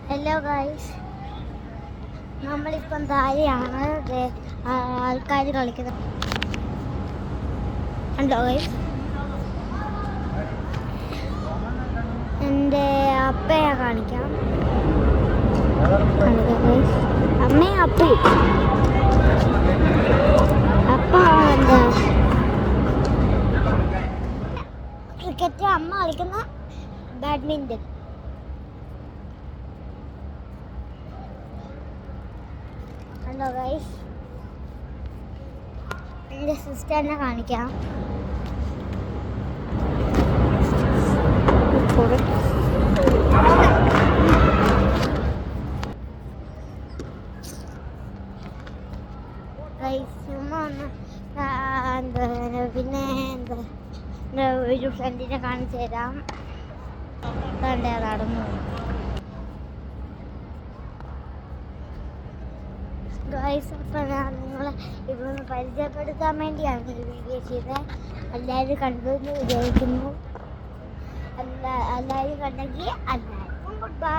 Hello guys, നമ്മളിപ്പം താഴെയാണ് ആൾക്കാർ കളിക്കുന്നത്. ഉണ്ടോ ഗൈസ്? എൻ്റെ അപ്പയെ കാണിക്കാം. അമ്മയും അപ്പയും അപ്പ എന്താ ക്രിക്കറ്റ്, അമ്മ കളിക്കുന്ന ബാഡ്മിൻ്റൺ. ഹലോ ഗൈസ്, എൻ്റെ സിസ്റ്ററിനെ കാണിക്കാം. പിന്നെ എന്താ ഒരു ഫ്രണ്ടിനെ കാണിച്ചു തരാം. നടന്നു ഗൈസ്. അപ്പം ഞാൻ നിങ്ങളെ ഇവിടുന്ന് പരിചയപ്പെടുത്താൻ വേണ്ടിയാണ് ഈ വീഡിയോ ചെയ്തത്. എല്ലാവരും കണ്ടു എന്ന് വിചാരിക്കുന്നു. എല്ലാവരും കണ്ടെങ്കിൽ എല്ലാവർക്കും ഗുഡ് ബൈ.